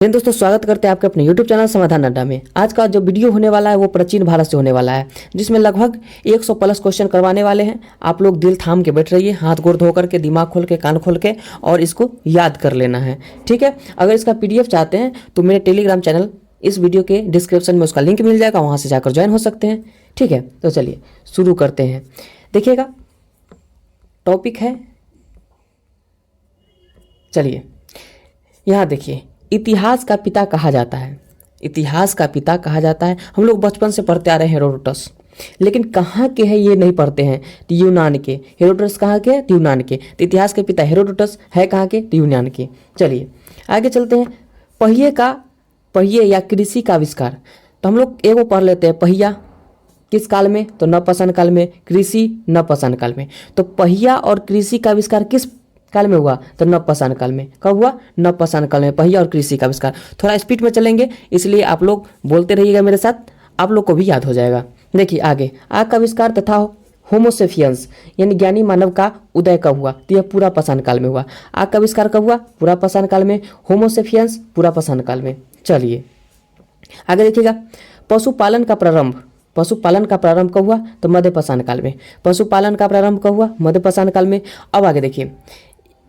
दोस्तों स्वागत करते हैं आपके अपने YouTube चैनल समाधान अड्डा में। आज का जो वीडियो होने वाला है वो प्राचीन भारत से होने वाला है, जिसमें लगभग 100 प्लस क्वेश्चन करवाने वाले हैं। आप लोग दिल थाम के बैठ रहिए, हाथ गोड़ धो करके, दिमाग खोल के, कान खोल के, और इसको याद कर लेना है, ठीक है। अगर इसका PDF चाहते हैं तो मेरे टेलीग्राम चैनल इस वीडियो के डिस्क्रिप्शन में उसका लिंक मिल जाएगा, वहाँ से जाकर ज्वाइन हो सकते हैं, ठीक है। तो चलिए शुरू करते हैं। देखिएगा टॉपिक है, चलिए यहाँ देखिए, इतिहास का पिता कहा जाता है। इतिहास का पिता कहा जाता है, हम लोग बचपन से पढ़ते आ रहे हैं हेरोडोटस, लेकिन कहाँ के हैं ये नहीं पढ़ते हैं। तो यूनान के। हेरोडोटस कहाँ के हैं? तो यूनान के। तो इतिहास के पिता हेरोडोटस है कहाँ के? तो यूनान के। चलिए आगे चलते हैं। पहिए या कृषि का आविष्कार, तो हम लोग एगो पढ़ लेते हैं। पहिया किस काल में? तो नवपाषाण काल में। कृषि नवपाषाण काल में। तो पहिया और कृषि का आविष्कार किस काल में हुआ? तो नवपाषाण काल में। कब हुआ? नवपाषाण काल में पहिया और कृषि का आविष्कार। थोड़ा स्पीड में चलेंगे, इसलिए आप लोग बोलते रहिएगा मेरे साथ, आप लोग को भी याद हो जाएगा। देखिए आगे, आग का आविष्कार तथा होमोसेपियंस यानी ज्ञानी मानव का उदय कब हुआ? तो यह पूरा पाषाण काल में हुआ। आग का आविष्कार कब हुआ? पूरा पाषाण काल में। होमोसेपियंस पूरा पाषाण काल में। चलिए आगे देखिएगा, पशुपालन का प्रारंभ कब हुआ? तो मध्यपाषाण काल में। पशुपालन का प्रारंभ कब हुआ? मध्यपाषाण काल में। अब आगे देखिए,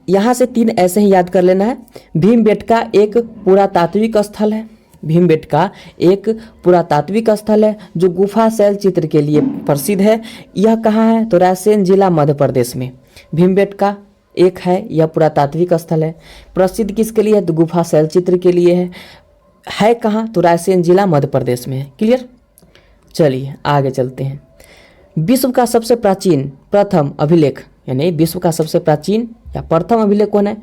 यहाँ से 3 ऐसे ही याद कर लेना है। भीमबेटका एक पुरातात्विक स्थल है। भीमबेटका एक पुरातात्विक स्थल है जो गुफा शैल चित्र के लिए प्रसिद्ध है। यह कहाँ है? तो रायसेन जिला मध्य प्रदेश में। भीमबेटका एक है, यह पुरातात्विक स्थल है। प्रसिद्ध किसके लिए है? तो गुफा शैल चित्र के लिए है कहाँ? तो रायसेन जिला मध्य प्रदेश में है। क्लियर? चलिए आगे चलते हैं। विश्व का सबसे प्राचीन प्रथम अभिलेख, यानी विश्व का सबसे प्राचीन या प्रथम अभिलेख कौन है?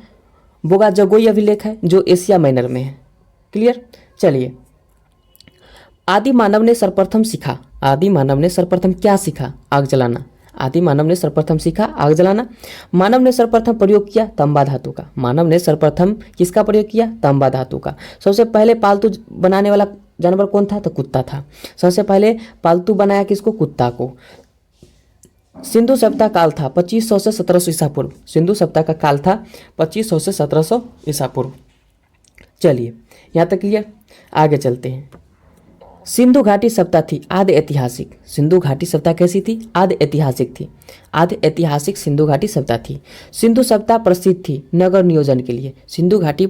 बोगाजगोई अभिलेख है, जो एशिया माइनर में है। क्लियर? चलिए, आदि मानव ने सर्वप्रथम क्या सीखा? आग जलाना। आदि मानव ने सर्वप्रथम सीखा आग जलाना। मानव ने सर्वप्रथम प्रयोग किया तांबा धातु का। मानव ने सर्वप्रथम किसका प्रयोग किया? तांबा धातु का। सबसे पहले पालतू बनाने वाला जानवर कौन था? तो कुत्ता था। सबसे पहले पालतू बनाया किसको? कुत्ता को। सिंधु सभ्यता काल था 2500 से 1700 ईसा पूर्व। सिंधु सभ्यता का काल था 2500 से 1700 ईसा पूर्व। चलिए यहाँ तक क्लियर? आगे चलते हैं। सिंधु घाटी सभ्यता थी आदि ऐतिहासिक। सिंधु घाटी सभ्यता कैसी थी? आदि ऐतिहासिक थी। आदि ऐतिहासिक सिंधु घाटी सभ्यता थी। सिंधु सभ्यता प्रसिद्ध थी नगर नियोजन के लिए। सिंधु घाटी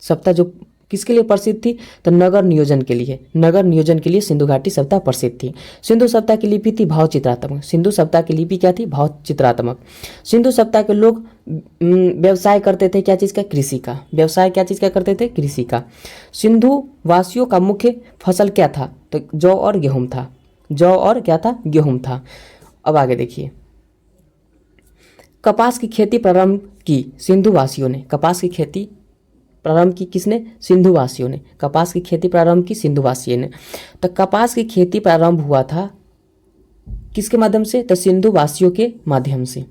सभ्यता जो किसके लिए प्रसिद्ध थी? तो नगर नियोजन के लिए। नगर नियोजन के लिए सिंधु घाटी सभ्यता प्रसिद्ध थी। सिंधु सभ्यता की लिपि थी भाव चित्रात्मक। सिंधु सभ्यता की लिपि क्या थी? भाव चित्रात्मक। सिंधु सभ्यता के लोग व्यवसाय करते थे क्या चीज़ का? कृषि का। व्यवसाय क्या चीज़ का करते थे? कृषि का। सिंधु वासियों का मुख्य फसल क्या था? तो जौ और गेहूँ था। जौ और क्या था? गेहूँ था। अब आगे देखिए, कपास की खेती प्रारंभ की सिंधु वासियों ने। कपास की खेती प्रारंभ की किसने? सिंधु वासियों ने। कपास की खेती प्रारंभ की सिंधु वासियों ने। तो कपास की खेती प्रारंभ हुआ था किसके माध्यम से? तो सिंधु वासियों के माध्यम से।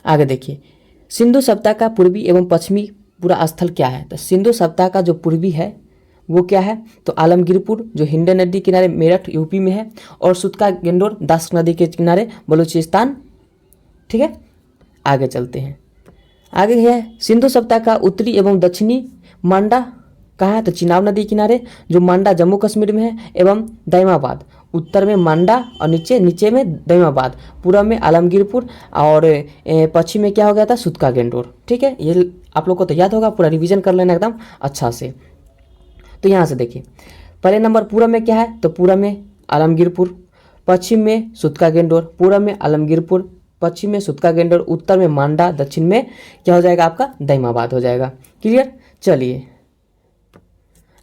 आगे देखिए, सिंधु सभ्यता का पूर्वी एवं पश्चिमी पूरा स्थल क्या है? तो सिंधु सभ्यता का जो पूर्वी है वो क्या है? तो आलमगीरपुर, जो हिंड नदी किनारे मेरठ यूपी में है, और सुतका गेंडोर दास नदी के किनारे बलूचिस्तान। ठीक है, आगे चलते हैं। आगे है सिंधु सभ्यता का उत्तरी एवं दक्षिणी मांडा कहाँ है? तो चिनाब नदी किनारे, जो मांडा जम्मू कश्मीर में है, एवं दैमाबाद। उत्तर में मांडा और नीचे में दैमाबाद। पूर्व में आलमगीरपुर और पश्चिम में क्या हो गया था? सुतका गेंडोर। ठीक है, ये आप लोग को तो याद होगा, पूरा रिवीजन कर लेना एकदम अच्छा से। तो यहाँ से देखिए, पहले नंबर पूर्व में क्या है? तो पूर्व में आलमगीरपुर, पश्चिम में सुतका गेंडोर। पूर्व में आलमगीरपुर, पश्चिम में सुतका गेंडोर, उत्तर में मांडा, दक्षिण में क्या हो जाएगा? आपका दैमाबाद हो जाएगा। क्लियर? चलिए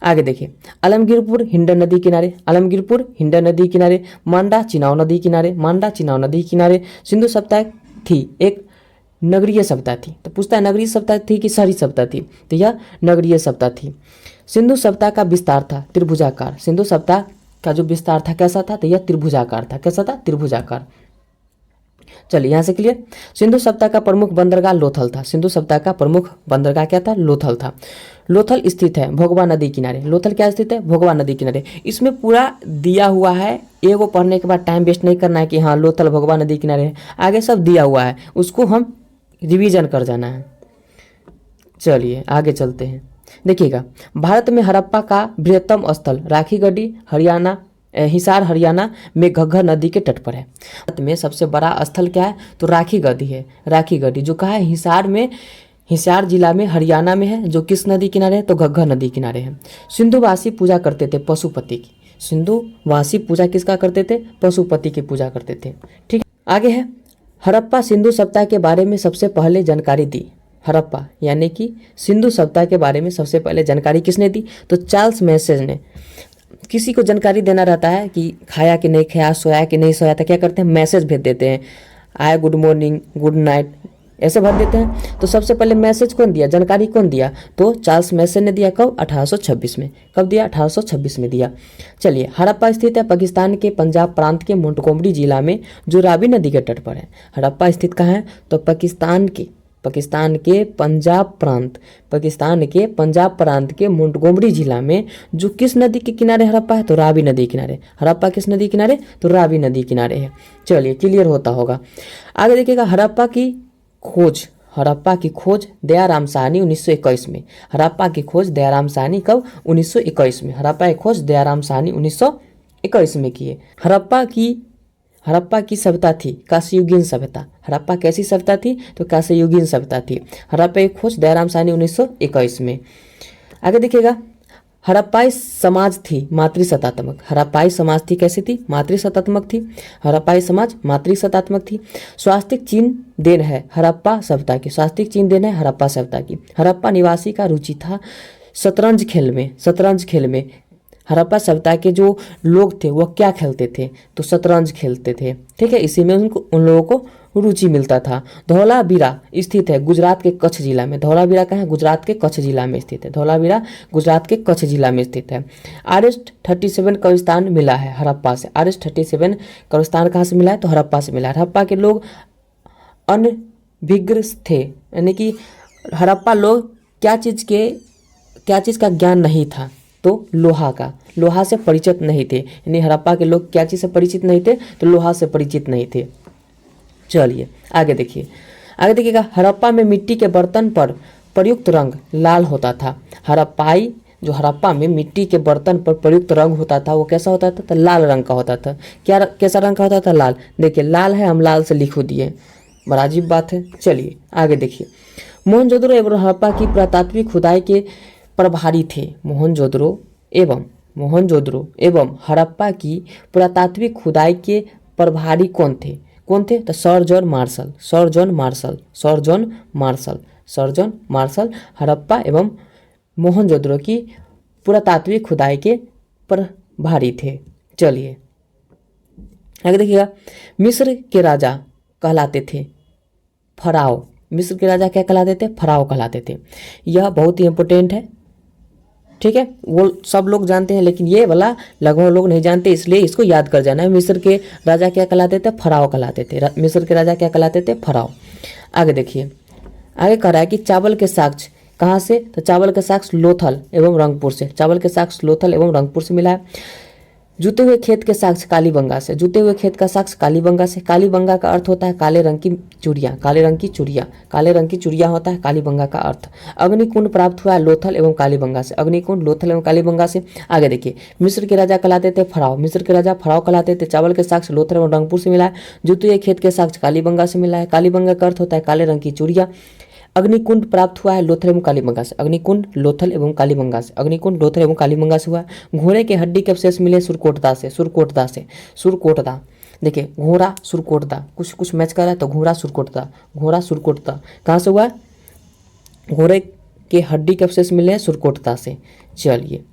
आगे देखिए, आलमगीरपुर हिंड नदी किनारे। आलमगीरपुर हिंड नदी किनारे। मांडा चिनाव नदी किनारे। मांडा चिनाव नदी किनारे सिंधु सभ्यता थी, एक नगरीय सभ्यता थी। तो पूछता है नगरीय सभ्यता थी कि शहरी सभ्यता थी? तो यह नगरीय सभ्यता थी। सिंधु सभ्यता का विस्तार था त्रिभुजाकार। सिंधु सभ्यता का जो विस्तार था कैसा था? तो यह त्रिभुजाकार था। कैसा था? त्रिभुजाकार। चलिए यहाँ से क्लियर। सिंधु सभ्यता का प्रमुख बंदरगाह लोथल था। सिंधु सभ्यता का प्रमुख बंदरगाह क्या था? लोथल था। लोथल स्थित है भोगवा नदी किनारे। लोथल क्या स्थित है? भोगवा नदी किनारे। इसमें पूरा दिया हुआ है, एगो पढ़ने के बाद टाइम वेस्ट नहीं करना है कि हाँ लोथल भोगवा नदी किनारे है। आगे सब दिया हुआ है, उसको हम रिवीजन कर जाना है। चलिए आगे चलते हैं। देखिएगा, भारत में हड़प्पा का बृहत्तम स्थल राखीगढ़ी हरियाणा, हिसार हरियाणा में घग्गर नदी के तट पर है। भारत में सबसे बड़ा स्थल क्या है? तो राखीगढ़ी है। राखीगढ़ी जो कहा है हिसार में, हिसार जिला में हरियाणा में है, जो किस नदी किनारे है? तो घग्गर नदी किनारे है। सिंधुवासी पूजा करते थे पशुपति की। सिंधुवासी पूजा किसका करते थे? पशुपति की पूजा करते थे। ठीक, आगे है हड़प्पा सिंधु सभ्यता के बारे में सबसे पहले जानकारी दी। हड़प्पा यानी कि सिंधु सभ्यता के बारे में सबसे पहले जानकारी किसने दी? तो चार्ल्स मैसेज ने। किसी को जानकारी देना रहता है कि खाया कि नहीं खाया, सोया कि नहीं सोया, तो क्या करते हैं? मैसेज भेज देते हैं, आए गुड मॉर्निंग, गुड नाइट, ऐसे भर देते हैं। तो सबसे पहले मैसेज कौन दिया, जानकारी कौन दिया? तो चार्ल्स मैसेज ने दिया। कब? 1826 में। कब दिया? 1826 में दिया। चलिए, हड़प्पा स्थित है पाकिस्तान के पंजाब प्रांत के मोंटगोमरी जिला में, जो रावी नदी के तट पर है। हड़प्पा स्थित कहाँ है? तो पाकिस्तान के पंजाब प्रांत के मोंटगोमरी जिला में, जो किस नदी के किनारे हड़प्पा है? तो रावी नदी किनारे। हड़प्पा किस नदी किनारे? तो रावी नदी किनारे है। चलिए, क्लियर होता होगा। आगे देखिएगा, हड़प्पा की खोज दयाराम साहनी 1921 में। हड़प्पा की खोज दयाराम साहनी कब? 1921 में। हड़प्पा की खोज दयाराम साहनी 1921 में किए। हड़प्पा की सभ्यता थी कांस्ययुगीन सभ्यता। हड़प्पा कैसी सभ्यता थी? तो कांस्ययुगीन सभ्यता थी। हड़प्पा की खोज दयाराम साहनी 1921 में। आगे देखिएगा, हड़प्पाई समाज थी मातृसत्तात्मक। हड़प्पाई समाज थी कैसी थी? मातृसत्तात्मक थी। हड़प्पाई समाज मातृसत्तात्मक थी। स्वास्तिक चिन्ह देन है हड़प्पा सभ्यता की। स्वास्तिक चिन्ह देन है हड़प्पा सभ्यता की। हड़प्पा निवासी का रुचि था शतरंज खेल में। हड़प्पा सभ्यता के जो लोग थे वह क्या खेलते थे? तो शतरंज खेलते थे। ठीक है, इसी में उन लोगों को रुचि मिलता था। धौलावीरा स्थित है गुजरात के कच्छ जिला में। धौलावीरा कहाँ है? गुजरात के कच्छ जिला में स्थित है। धौलावीरा गुजरात के कच्छ जिला में स्थित है। RS-37 कब्रिस्तान मिला है हड़प्पा से। RS-37 कब्रिस्तान कहाँ से मिला है? तो हड़प्पा से मिला है। हड़प्पा के लोग अनभिज्ञ थे, यानी कि हड़प्पा लोग क्या चीज़ का ज्ञान नहीं था? तो लोहा से परिचित नहीं थे। यानी हड़प्पा के लोग क्या चीज़ से परिचित नहीं थे? तो लोहा से परिचित नहीं थे। चलिए आगे देखिएगा, हड़प्पा में मिट्टी के बर्तन पर प्रयुक्त रंग लाल होता था। हड़प्पा में मिट्टी के बर्तन पर प्रयुक्त रंग होता था, वो कैसा होता था? तो लाल रंग का होता था। कैसा रंग का होता था? लाल। देखिए, लाल है, हम लाल से लिख दिए, बड़ा अजीब बात है। चलिए आगे देखिए, मोहनजोदड़ो एवं हड़प्पा की पुरातात्विक खुदाई के प्रभारी थे। मोहनजोदड़ो एवं हड़प्पा की पुरातात्विक खुदाई के प्रभारी कौन थे? तो सर जॉन मार्शल हड़प्पा एवं मोहनजोदड़ो की पुरातात्विक खुदाई के प्रभारी थे। चलिए आगे देखिएगा, मिस्र के राजा कहलाते थे फराओ। मिस्र के राजा क्या कहलाते थे? फराओ कहलाते थे। यह बहुत ही इंपॉर्टेंट है। ठीक है, वो सब लोग जानते हैं, लेकिन ये वाला लगभग लोग नहीं जानते, इसलिए इसको याद कर जाना है। मिस्र के राजा क्या कहलाते थे? फराओ कहलाते थे। मिस्र के राजा क्या कहलाते थे? फराओ। आगे देखिए, आगे कह रहा है कि चावल के साक्ष्य कहाँ से? तो चावल के साक्ष्य लोथल एवं रंगपुर से। चावल के साक्ष्य लोथल एवं रंगपुर से मिला है। जुते हुए खेत के साक्ष्य कालीबंगा से। जुते हुए खेत का साक्ष्य कालीबंगा से। कालीबंगा का अर्थ होता है काले रंग की चूड़ियाँ। काले रंग की चूड़ियाँ होता है कालीबंगा का अर्थ। अग्निकुंड प्राप्त हुआ लोथल एवं कालीबंगा से। अग्निकुंड लोथल एवं कालीबंगा से। आगे देखिए, मिस्र के राजा कहलाते थे फराओ। मिस्र के राजा फराओ कहलाते थे। चावल के साक्ष्य लोथल एवं रंगपुर से मिला है। जुते हुए खेत के साक्ष्य कालीबंगा से मिला है। कालीबंगा का अर्थ होता है काले रंग की चूड़ियाँ। अग्निकुंड प्राप्त हुआ है लोथल एवं कालीबंगा से। अग्निकुंड लोथल एवं कालीबंगा से। अग्निकुंड लोथल एवं कालीबंगा से हुआ है। घोड़े के हड्डी के अवशेष मिले सुरकोटदा से। सुरकोटदा देखिए, घोड़ा सुरकोटदा, कुछ मैच कर रहा है तो घोड़ा सुरकोटदा कहाँ से हुआ है? घोड़े के हड्डी के अवशेष मिले हैं सुरकोटदा से। चलिए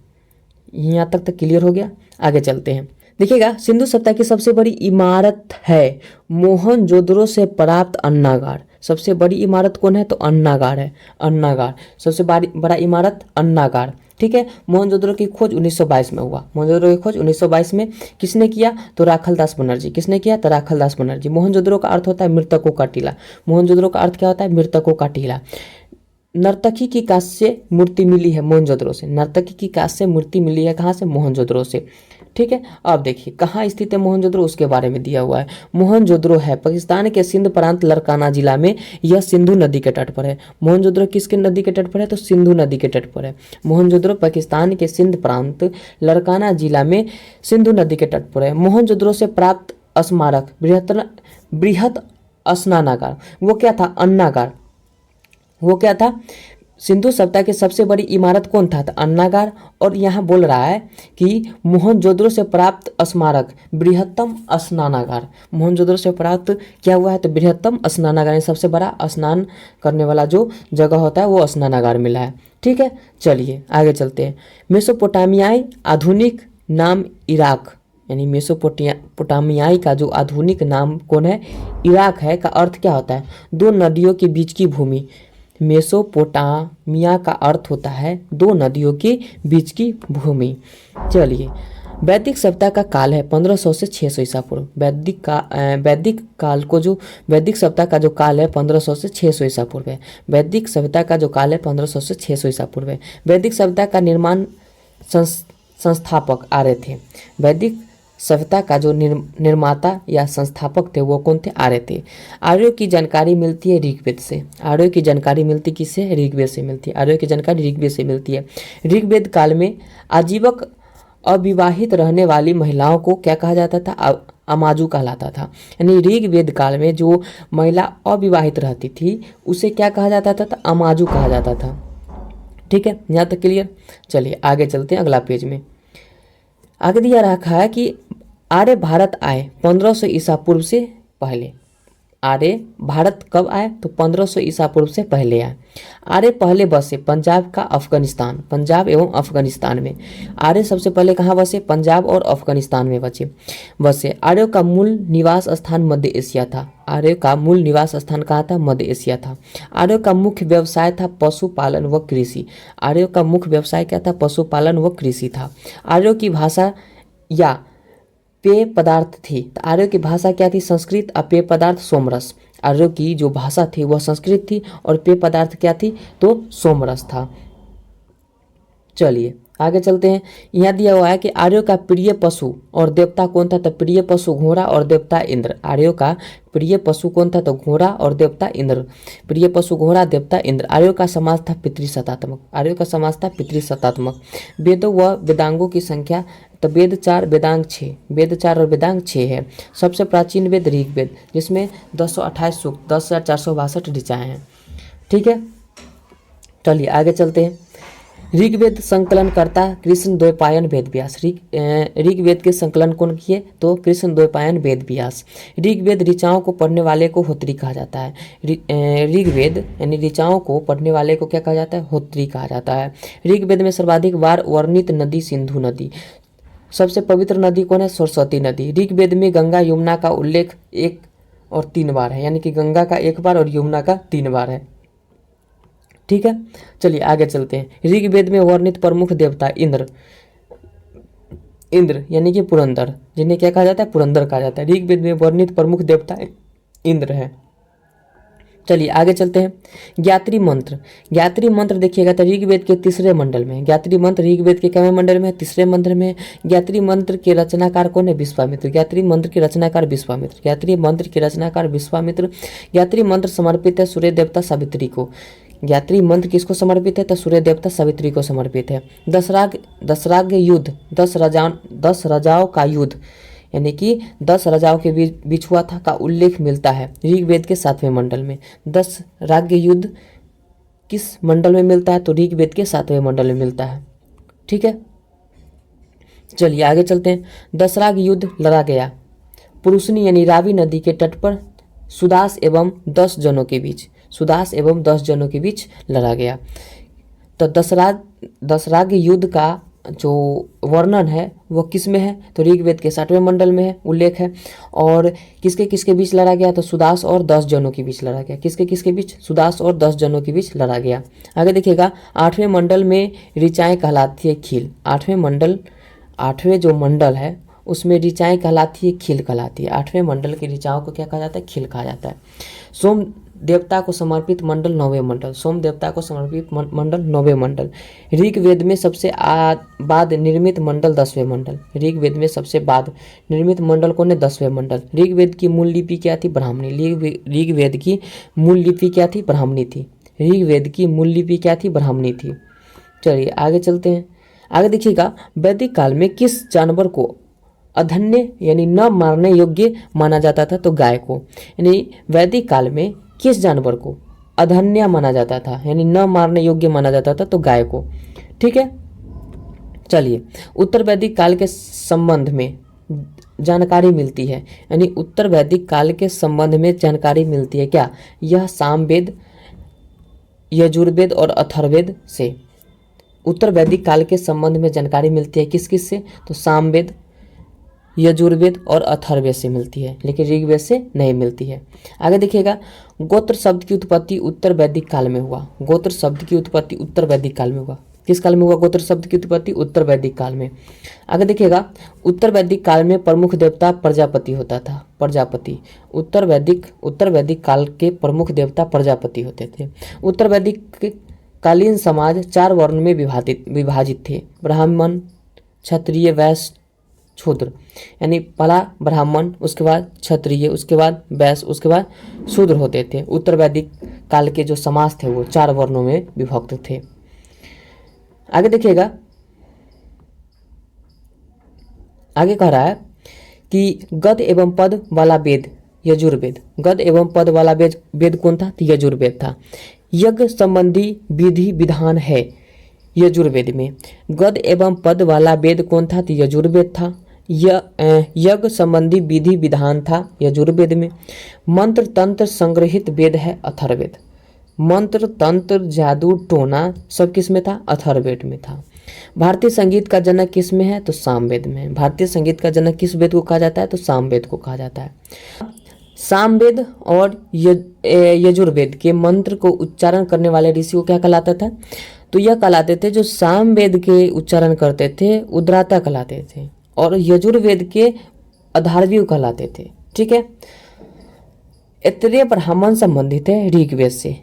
यहाँ तक क्लियर हो गया। आगे चलते हैं। देखिएगा, सिंधु सभ्यता की सबसे बड़ी इमारत है मोहनजोदड़ो से प्राप्त अन्नागार। सबसे बड़ी इमारत कौन है? तो अन्नागार है। अन्नागार सबसे बड़ा इमारत अन्नागार। ठीक है, मोहनजोदड़ो की खोज 1922 में हुआ। मोहनजोदड़ो की खोज 1922 में किसने किया? तो राखालदास बनर्जी। किसने किया? तो राखालदास बनर्जी। मोहनजोदड़ो का अर्थ होता है मृतकों का टीला। मोहनजोदड़ो का अर्थ क्या होता है? मृतकों का टीला। नर्तकी की कांस्य मूर्ति मिली है मोहनजोदड़ो से। नर्तकी की कांस्य मूर्ति मिली है कहाँ से? मोहनजोदड़ो से। ठीक है, अब देखिए कहाँ स्थित है मोहनजोदड़ो, उसके बारे में दिया हुआ है। मोहनजोदड़ो है पाकिस्तान के सिंध प्रांत लरकाना जिला में, यह सिंधु नदी के तट पर है। मोहनजोदड़ो किसके नदी के तट पर है? तो सिंधु नदी के तट पर है। मोहनजोदड़ो पाकिस्तान के सिंध प्रांत लरकाना जिला में सिंधु नदी के तट पर है। मोहनजोदड़ो से प्राप्त स्मारक बृहत स्नानागार, वो क्या था? अन्नागार। वो क्या था? सिंधु सभ्यता की सबसे बड़ी इमारत कौन था? तो अन्नागार। और यहाँ बोल रहा है कि मोहनजोदड़ो से प्राप्त स्मारक बृहत्तम स्नानागार। मोहनजोदड़ो से प्राप्त क्या हुआ है? तो बृहत्तम स्नानागार, सबसे बड़ा स्नान करने वाला जो जगह होता है वो स्नानागार मिला है। ठीक है, चलिए आगे चलते हैं। मेसोपोटामियाई आधुनिक नाम इराक, यानी मेसोपोटामियाई का जो आधुनिक नाम कौन है? इराक है। का अर्थ क्या होता है? दो नदियों के बीच की भूमि। मेसोपोटामिया का अर्थ होता है दो नदियों के बीच की भूमि। चलिए, वैदिक सभ्यता का काल है 1500 से 600 ईसा पूर्व। वैदिक काल को जो वैदिक सभ्यता का जो काल है 1500 से 600 ईसा पूर्व है। वैदिक सभ्यता का जो काल है 1500 से 600 ईसा पूर्व है। वैदिक सभ्यता का निर्माण संस्थापक आर्य थे। वैदिक सभ्यता का जो निर्माता या संस्थापक थे वो कौन थे? आर्य थे। आर्यों की जानकारी मिलती है ऋग्वेद से। आर्यों की जानकारी मिलती किससे? ऋग्वेद से मिलती है। आर्यों की जानकारी ऋग्वेद से मिलती है। ऋग्वेद काल में आजीवक अविवाहित रहने वाली महिलाओं को क्या कहा जाता था? अमाजू कहलाता था। यानी ऋग्वेद काल में जो महिला अविवाहित रहती थी उसे क्या कहा जाता था? तो अमाजू कहा जाता था। ठीक है, यहाँ तक क्लियर। चलिए आगे चलते हैं अगला पेज में। आगे दिया रखा है कि आर्य भारत आए 1500 ईसा पूर्व से पहले। आर्य भारत कब आए? तो 1500 ईसा पूर्व से पहले आए। आर्य पहले बसे पंजाब का अफगानिस्तान, पंजाब एवं अफगानिस्तान में। आर्य सबसे पहले कहाँ बसे? पंजाब और अफगानिस्तान में बसे। आर्यों का मूल निवास स्थान मध्य एशिया था। आर्यों का मूल निवास स्थान कहाँ था? मध्य एशिया था। आर्यों का मुख्य व्यवसाय था पशुपालन व कृषि। आर्यों का मुख्य व्यवसाय क्या था? पशुपालन व कृषि था। आर्यों की भाषा या पेय पदार्थ थी। तो आर्यों की भाषा क्या थी? संस्कृत। और पेय पदार्थ सोमरस। आर्यों की जो भाषा थी वह संस्कृत थी और पेय पदार्थ क्या थी? तो सोमरस था। चलिए आगे चलते हैं। यहाँ दिया हुआ है कि आर्यों का प्रिय पशु और देवता कौन था? तो प्रिय पशु घोड़ा और देवता इंद्र। आर्यों का प्रिय पशु कौन था? तो घोड़ा और देवता इंद्र। प्रिय पशु घोड़ा, देवता इंद्र। आर्यों का समाज था पितृसत्तात्मक। आर्यों का समाज था पितृसत्तात्मक। वेदों व वेदांगों की संख्या, तो वेद 4 वेदांग 6। वेद 4 और वेदांग 6 है। सबसे प्राचीन वेद ऋग्वेद, जिसमें 1028 सूक्त, 10,462 ऋचाएँ हैं। ठीक है, चलिए आगे चलते हैं। ऋग्वेद संकलनकर्ता कृष्ण द्वैपायन वेद व्यास। ऋग्वेद के संकलन कौन किए? तो कृष्ण द्वैपायन वेद व्यास। ऋग्वेद ऋचाओं को पढ़ने वाले को होत्री कहा जाता है। ऋग्वेद यानी ऋचाओं को पढ़ने वाले को क्या कहा जाता है? होत्री कहा जाता है। ऋग्वेद में सर्वाधिक बार वर्णित नदी सिंधु नदी। सबसे पवित्र नदी कौन है? सरस्वती नदी। ऋग्वेद में गंगा यमुना का उल्लेख 1 और 3 बार है, यानी कि गंगा का 1 बार और यमुना का 3 बार है। ठीक है, चलिए आगे चलते हैं। ऋग्वेद में वर्णित प्रमुख देवता इंद्र। इंद्र यानी कि पुरंदर, जिन्हें क्या कहा जाता है? पुरंदर कहा जाता है। ऋग्वेद में वर्णित प्रमुख देवता इंद्र है। चलिए आगे चलते हैं। ज्ञात्री मंत्र। ज्ञात्री मंत्र देखिएगा तो ऋग्वेद के 3रे मंडल में। ज्ञात्री मंत्र ऋग्वेद के कितने मंडल में? 3रे मंत्र में। ज्ञात्री मंत्र के रचनाकार कौन है? विश्वामित्र। ज्ञात्री मंत्र के रचनाकार विश्वामित्र। ज्ञात्री मंत्र के रचनाकार विश्वामित्र। ज्ञात्री मंत्र समर्पित है सूर्य देवता सावित्री को। ज्ञात्री मंत्र किसको समर्पित है? तो सूर्य देवता सावित्री को समर्पित है। दशराग युद्ध, 10 राजाओं का युद्ध, यानी कि 10 राजाओं के बीच हुआ था का उल्लेख मिलता है ऋग्वेद के 7वें मंडल में। 10 राज्य युद्ध किस मंडल में मिलता है? तो ऋग्वेद के 7वें मंडल में मिलता है। ठीक है, चलिए आगे चलते हैं। दशराग युद्ध लड़ा गया पुरुषनी यानी रावी नदी के तट पर सुदास एवं 10 जनों के बीच। सुदास एवं 10 जनों के बीच लड़ा गया। तो दशराग युद्ध का जो वर्णन है वो किस में है? तो ऋग्वेद के 7वें मंडल में है, उल्लेख है। और किसके किसके बीच लड़ा गया? तो सुदास और 10 जनों के बीच लड़ा गया। किसके किसके बीच? सुदास और 10 जनों के बीच लड़ा गया। आगे देखिएगा, 8वें मंडल में ऋचाएँ कहलाती है खील। 8वें जो मंडल है उसमें ऋचाएँ कहलाती है खील कहलाती है। 8वें मंडल की ऋचाओं को क्या कहा जाता है? खील कहा जाता है। देवता को समर्पित मंडल 9वें मंडल, सोम देवता को समर्पित मंडल 9वें मंडल। ऋग्वेद में सबसे बाद निर्मित मंडल 10वें मंडल। ऋग्वेद में सबसे बाद निर्मित मंडल कौन है? 10वें मंडल। ऋग्वेद की मूल लिपि क्या थी? ब्राह्मणी। ऋग्वेद की मूल लिपि क्या थी? ब्राह्मणी थी। ऋग्वेद की मूल लिपि क्या थी? ब्राह्मणी थी। चलिए आगे चलते हैं। आगे देखिएगा, वैदिक काल में किस जानवर को अधन्य यानी न मारने योग्य माना जाता था? तो गाय को। यानी वैदिक काल में किस जानवर को अधन्य माना जाता था यानी न मारने योग्य माना जाता था? तो गाय को। ठीक है, चलिए उत्तर वैदिक काल के संबंध में जानकारी मिलती है, यानी उत्तर वैदिक काल के संबंध में जानकारी मिलती है क्या? यह सामवेद, यजुर्वेद और अथर्ववेद से। उत्तर वैदिक काल के संबंध में जानकारी मिलती है किस किस से? तो सामवेद, यजुर्वेद और अथर्ववेद से मिलती है, लेकिन ऋग्वेद से नहीं मिलती है। आगे देखिएगा, गोत्र शब्द की उत्पत्ति उत्तर वैदिक काल में हुआ। गोत्र शब्द की उत्पत्ति उत्तर वैदिक काल में हुआ। किस काल में हुआ गोत्र शब्द की उत्पत्ति? उत्तर वैदिक काल में। आगे देखिएगा, उत्तर वैदिक काल में प्रमुख देवता प्रजापति होता था। प्रजापति। उत्तर वैदिक काल के प्रमुख देवता प्रजापति होते थे। उत्तर वैदिक कालीन समाज 4 वर्ण में विभाजित थे। ब्राह्मण, क्षत्रिय, वैश्य, शूद्र। यानी पहला ब्राह्मण, उसके बाद क्षत्रिय, उसके बाद वैश्य, उसके बाद शूद्र होते थे। उत्तर वैदिक काल के जो समाज थे वो 4 वर्णों में विभक्त थे। आगे देखिएगा, आगे कह रहा है कि गद एवं पद वाला वेद यजुर्वेद। गद एवं पद वाला वेद कौन था? तो यजुर्वेद था। यज्ञ संबंधी विधि विधान है यजुर्वेद में। गद एवं पद वाला वेद कौन था? तो यजुर्वेद था। यज्ञ संबंधी विधि विधान था यजुर्वेद में। मंत्र तंत्र संग्रहित वेद है अथर्ववेद। मंत्र तंत्र जादू टोना सब किस में था? अथर्ववेद में था। भारतीय संगीत का जनक किस में है? तो सामवेद में। भारतीय संगीत का जनक किस वेद को कहा जाता है? तो सामवेद को कहा जाता है। सामवेद और यजुर्वेद के मंत्र को उच्चारण करने वाले ऋषि को क्या कहलाता था? तो यह कहलाते थे, जो सामवेद के उच्चारण करते थे उद्राता कहलाते थे, और यजुर्वेद के अधार्व्यू कहलाते थे। ठीक है, ऐत्रेय ब्राह्मण संबंधित है ऋग्वेद से।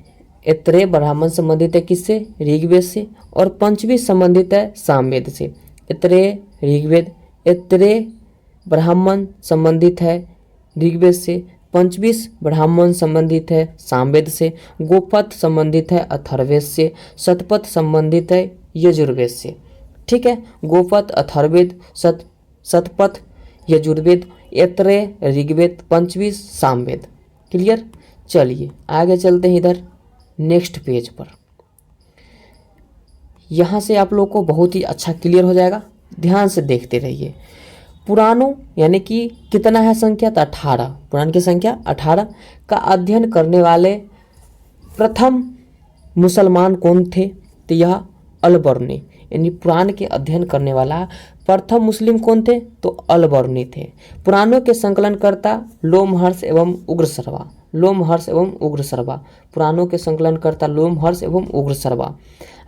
ऐत्रेय ब्राह्मण संबंधित है किससे? ऋग्वेद से। और पंचवी संबंधित है सामवेद से। ऐत्रेय ऋग्वेद, ऐत्रेय ब्राह्मण संबंधित है ऋग्वेद से। पंचवीस ब्राह्मण संबंधित है सामवेद से। गोपथ संबंधित है अथर्ववेद से। शतपथ संबंधित है यजुर्वेद से। ठीक है, गोपथ, अथर्ववेद, शतपथ, यजुर्वेद, ऐत्रेय ऋग्वेद, पंचवीस सामवेद। क्लियर? चलिए आगे चलते हैं इधर नेक्स्ट पेज पर। यहाँ से आप लोग को बहुत ही अच्छा क्लियर हो जाएगा, ध्यान से देखते रहिए। पुराणों यानी कि कितना है संख्या? तो 18। पुराण की संख्या 18 का अध्ययन करने वाले प्रथम मुसलमान कौन थे? तो यह अलबर्नी। यानी पुराण के अध्ययन करने वाला प्रथम मुस्लिम कौन थे? तो अलबर्नी थे। पुराणों के संकलनकर्ता लोमहर्ष एवं उग्रसर्वा। लोमहर्ष एवं उग्रसर्वा। पुराणों के संकलनकर्ता लोमहर्ष एवं उग्रसर्वा।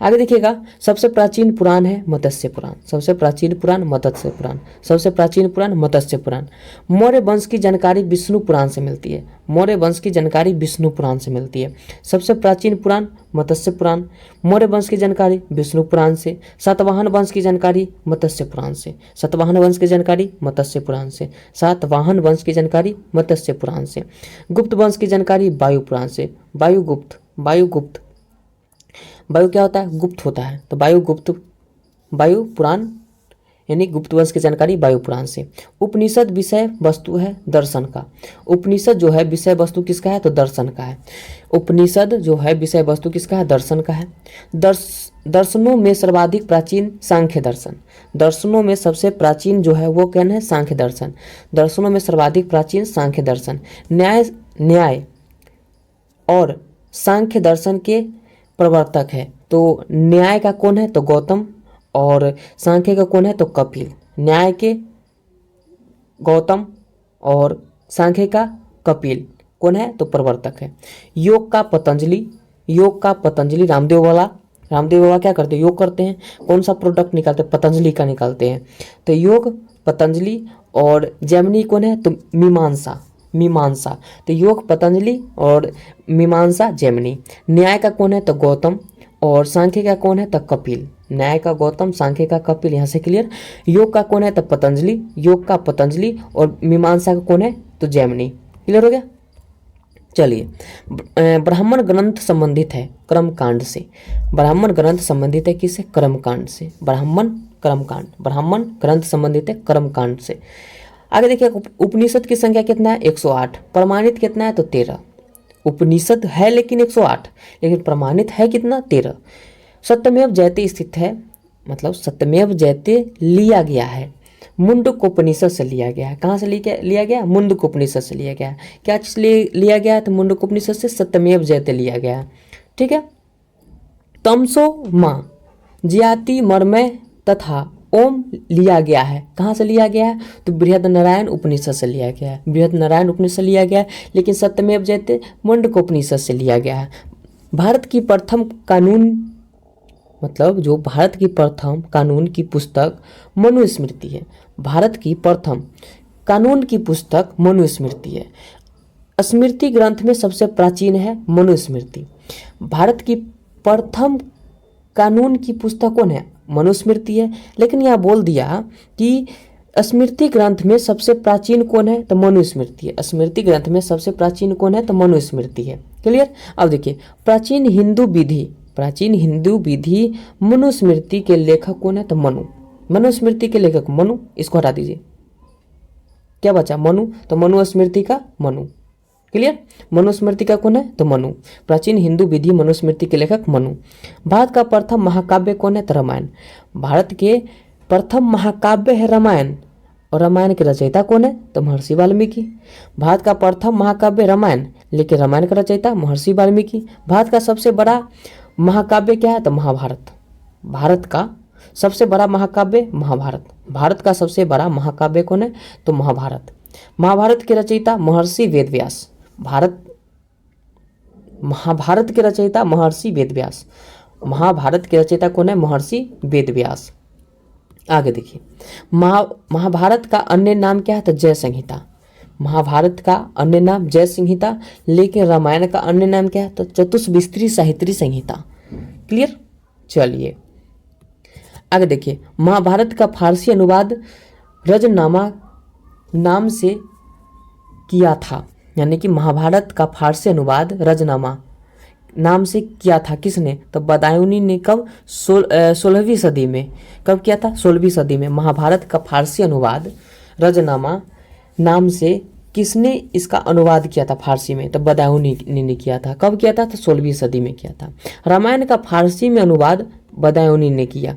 आगे देखिएगा, सबसे प्राचीन पुराण है मत्स्य पुराण। सबसे प्राचीन पुराण मत्स्य पुराण। सबसे प्राचीन पुराण मत्स्य पुराण। मौर्य वंश की जानकारी विष्णु पुराण से मिलती है। मौर्य वंश की जानकारी विष्णु पुराण से मिलती है। सबसे प्राचीन पुराण मत्स्य पुराण। मौर्य वंश की जानकारी विष्णु पुराण से। सातवाहन वंश की जानकारी मत्स्य पुराण से। सातवाहन वंश की जानकारी मत्स्य पुराण से। सातवाहन वंश की जानकारी मत्स्य पुराण से। गुप्त वंश की जानकारी वायु पुराण से। वायुगुप्त, वायुगुप्त, वायु क्या होता है? गुप्त होता है, तो वायुगुप्त, वायु पुराण यानी गुप्त वंश की जानकारी वायु पुराण से। उपनिषद विषय वस्तु है दर्शन का। उपनिषद जो है विषय वस्तु किसका है? तो दर्शन का है। उपनिषद जो है विषय वस्तु किसका है? दर्शन का है। दर्शनों में सर्वाधिक प्राचीन सांख्य दर्शन। दर्शनों में सबसे प्राचीन जो है वो क्या है? सांख्य दर्शन। दर्शनों में सर्वाधिक प्राचीन सांख्य दर्शन। न्याय और सांख्य दर्शन के प्रवर्तक है। तो न्याय का कौन है? तो गौतम। और सांख्य का कौन है? तो कपिल। न्याय के गौतम और सांख्य का कपिल कौन है? तो प्रवर्तक है। योग का पतंजलि। योग का पतंजलि रामदेव वाला। रामदेव बाबा क्या करते हैं? योग करते हैं। कौन सा प्रोडक्ट निकालते हैं? पतंजलि का निकालते हैं। तो योग पतंजलि। और जैमिनी कौन है? तो मीमांसा। मीमांसा, तो योग पतंजलि और मीमांसा जैमिनी। न्याय का कौन है? तो गौतम, और सांख्य का कौन है? तो कपिल। न्याय का गौतम, सांख्य का कपिल, यहाँ से क्लियर। योग का कौन है? तो पतंजलि, योग का पतंजलि, और मीमांसा का कौन है? तो जैमिनी। क्लियर हो गया। चलिए, ब्राह्मण ग्रंथ संबंधित है कर्मकांड से। ब्राह्मण ग्रंथ संबंधित है किससे? कर्मकांड से। ब्राह्मण कर्मकांड, ब्राह्मण ग्रंथ संबंधित है कर्मकांड से। आगे देखिए, उपनिषद की संख्या कितना है? 108। प्रमाणित कितना है? तो 13। उपनिषद है लेकिन 108, लेकिन प्रमाणित है कितना? 13। सत्यमेव जयते स्थित है, मतलब सत्यमेव जयते लिया गया है, मुंडकोपनिषद से लिया गया है। कहाँ से लिया गया? मुंडकोपनिषद से लिया गया है। क्या चीज लिया गया है? तो मुंडकोपनिषद से सत्यमेव जयते लिया गया है। ठीक है। तमसो माँ ज्याति मर्मय तथा ओम लिया गया है। कहाँ से लिया गया है? तो बृहदनारायण उपनिषद से लिया गया है। बृहदनारायण उपनिषद से लिया गया है, लेकिन सत्यमेव जयते मुंडकोपनिषद से लिया गया है। भारत की प्रथम कानून, मतलब जो भारत की प्रथम कानून की पुस्तक मनुस्मृति है। भारत की प्रथम कानून की पुस्तक मनुस्मृति है। स्मृति ग्रंथ में सबसे प्राचीन है मनुस्मृति। भारत की प्रथम कानून की पुस्तक कौन है? मनुस्मृति है, लेकिन यह बोल दिया कि स्मृति ग्रंथ में सबसे प्राचीन कौन है? तो मनुस्मृति है। स्मृति ग्रंथ में सबसे प्राचीन कौन है? तो मनुस्मृति है। क्लियर। अब देखिए, प्राचीन हिंदू विधि मनुस्मृति के लेखक कौन है? तो मनु। मनुस्मृति के लेखक मनु, इसको हटा दीजिए। क्या बचा? मनु, तो मनुस्मृति का मनु। क्लियर। मनुस्मृति का कौन है? तो मनु। प्राचीन हिंदू विधि मनुस्मृति के लेखक मनु। भारत का प्रथम महाकाव्य कौन है? तो रामायण। भारत के प्रथम महाकाव्य है रामायण, और रामायण के रचयिता कौन है? तो महर्षि वाल्मीकि। भारत का प्रथम महाकाव्य रामायण, लेकिन रामायण का रचयिता महर्षि वाल्मीकि। भारत का सबसे बड़ा महाकाव्य क्या है? तो महाभारत। भारत का सबसे बड़ा महाकाव्य महाभारत। भारत का सबसे बड़ा महाकाव्य कौन है? तो महाभारत। महाभारत के रचयिता महर्षि वेदव्यास। महाभारत के रचयिता महर्षि वेदव्यास। महाभारत के रचयिता कौन है? महर्षि वेदव्यास। आगे देखिए, महाभारत का अन्य नाम क्या है? तो जय संहिता। महाभारत का अन्य नाम जय संहिता, लेकिन रामायण का अन्य नाम क्या है? तो चतुष्विस्तरी साहित्री संहिता। क्लियर। चलिए आगे देखिए, महाभारत का फारसी अनुवाद रजनामा नाम से किया था। यानी कि महाभारत का फारसी अनुवाद रजनामा नाम से किया था। किसने? तो बदायूनी ने। कब? 16वीं सदी में। कब किया था? 16वीं सदी में। महाभारत का फारसी अनुवाद रजनामा नाम से किसने इसका अनुवाद किया था फारसी में? तो बदायूनी ने किया था। कब किया था? तो 16वीं सदी में किया था। रामायण का फारसी में अनुवाद बदायूनी ने किया।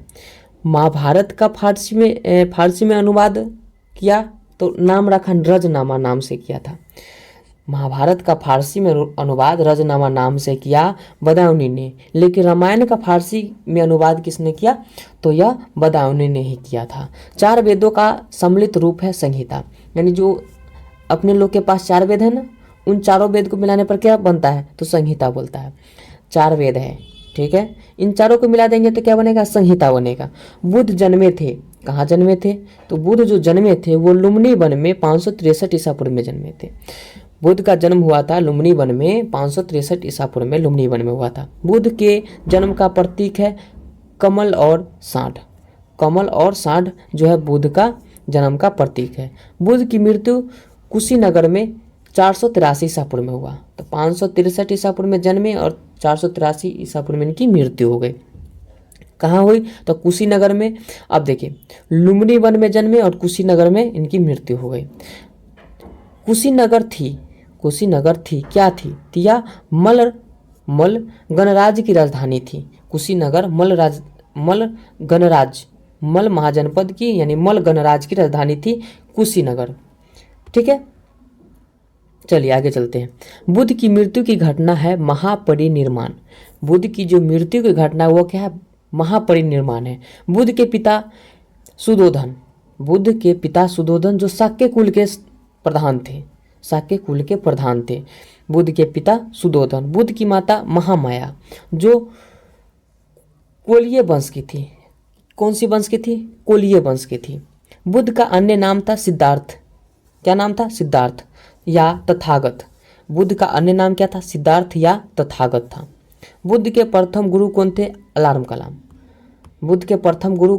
महाभारत का फारसी में अनुवाद किया तो नाम रखा रजनामा नाम से किया था। महाभारत का फारसी में अनुवाद रजनामा नाम से किया बदायूनी ने, लेकिन रामायण का फारसी में अनुवाद किसने किया? तो यह बदायूनी ने ही किया था। 4 वेदों का सम्मिलित रूप है संहिता। यानी जो अपने लोग के पास 4 वेद है ना, उन चारों वेद को मिलाने पर क्या बनता है? तो संहिता बोलता है। 4 वेद है, ठीक है। इन चारों को मिला देंगे तो क्या बनेगा? संहिता बनेगा। बुद्ध जन्मे थे। कहाँ जन्मे थे? तो बुद्ध जो जन्मे थे वो लुम्बिनी वन में 563 ईसा पूर्व में जन्मे थे। बुद्ध का जन्म हुआ था लुम्बिनी वन में 563 ईसा पूर्व में लुम्बिनी वन में हुआ था। बुद्ध के जन्म का प्रतीक है कमल और साँढ़। कमल और साँढ़ जो है बुद्ध का जन्म का प्रतीक है। बुद्ध की मृत्यु कुशीनगर में 483 ईसा पूर्व में हुआ। तो 563 ईसा पूर्व में जन्मे और 483 ईसा पूर्व में इनकी मृत्यु हो गई। कहाँ हुई? तो कुशीनगर में। अब देखिए, लुम्बिनी वन में जन्मे और कुशीनगर में इनकी मृत्यु हो गई। कुशीनगर थी क्या थी? तिया मल गणराज्य की राजधानी थी। कुशीनगर मल गणराज्य, मल महाजनपद की यानी मल गणराज्य की राजधानी थी कुशीनगर। ठीक है। चलिए आगे चलते हैं। बुद्ध की मृत्यु की घटना है महापरिनिर्वाण। बुद्ध की जो मृत्यु की घटना वो क्या है? महापरिनिर्वाण है। बुद्ध के पिता सुदोधन जो शाक्य कुल के प्रधान थे। शाक्य कुल के प्रधान थे बुद्ध के पिता सुदोधन। बुद्ध की माता महामाया जो कोलीय वंश की थी। कौन सी वंश की थी? कोलीय वंश की थी। बुद्ध का अन्य नाम था सिद्धार्थ। क्या नाम था? सिद्धार्थ। या तथागत। बुद्ध का अन्य नाम क्या था? सिद्धार्थ या तथागत था। बुद्ध के प्रथम गुरु कौन थे? अलार्म कलाम। बुद्ध के प्रथम गुरु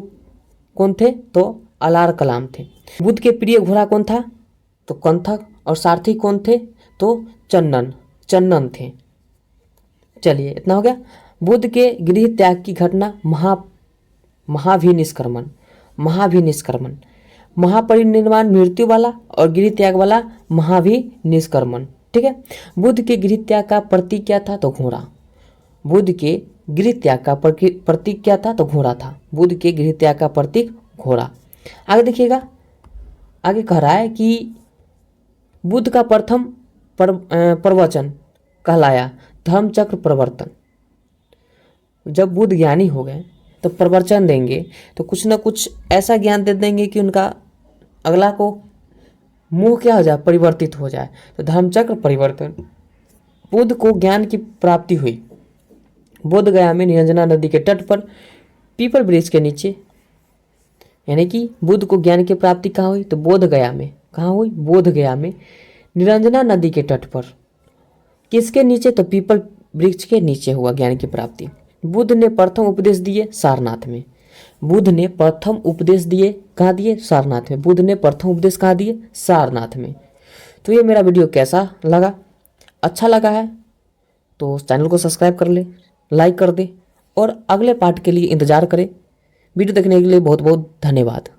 कौन थे? तो अलार कलाम थे। बुद्ध के प्रिय घोड़ा कौन था? तो कंथक। और सारथी कौन थे? तो चन्नन थे। चलिए इतना हो गया। बुद्ध के गृह त्याग की घटना महाभिनिष्क्रमण। महापरिनिर्वाण मृत्यु वाला और गृह त्याग वाला महाभिनिष्क्रमण। ठीक है। बुद्ध के गृह त्याग का प्रतीक क्या था? तो घोड़ा। बुद्ध के गृह त्याग का प्रतीक क्या था? तो घोड़ा था। बुद्ध के गृह त्याग का प्रतीक घोड़ा। आगे देखिएगा, आगे कह रहा है कि बुद्ध का प्रथम प्रवचन कहलाया धर्मचक्र प्रवर्तन। जब बुद्ध ज्ञानी हो गए तो प्रवचन देंगे तो कुछ ना कुछ ऐसा ज्ञान दे देंगे कि उनका अगला को मुंह क्या हो जाए? परिवर्तित हो जाए। तो धर्मचक्र परिवर्तन। बुद्ध को ज्ञान की प्राप्ति हुई बोध गया में निरंजना नदी के तट पर पीपल वृक्ष के नीचे। यानी कि बुद्ध को ज्ञान की प्राप्ति कहाँ हुई? तो बोध गया में। कहाँ हुई? बोध गया में निरंजना नदी के तट पर। किसके नीचे? तो पीपल वृक्ष के नीचे हुआ ज्ञान की प्राप्ति। बुद्ध ने प्रथम उपदेश दिए सारनाथ में। बुद्ध ने प्रथम उपदेश दिए कहाँ दिए? सारनाथ में। बुद्ध ने प्रथम उपदेश कहाँ दिए? सारनाथ में। तो ये मेरा वीडियो कैसा लगा? अच्छा लगा है तो चैनल को सब्सक्राइब कर ले, लाइक कर दे और अगले पार्ट के लिए इंतजार करें। वीडियो देखने के लिए बहुत बहुत धन्यवाद।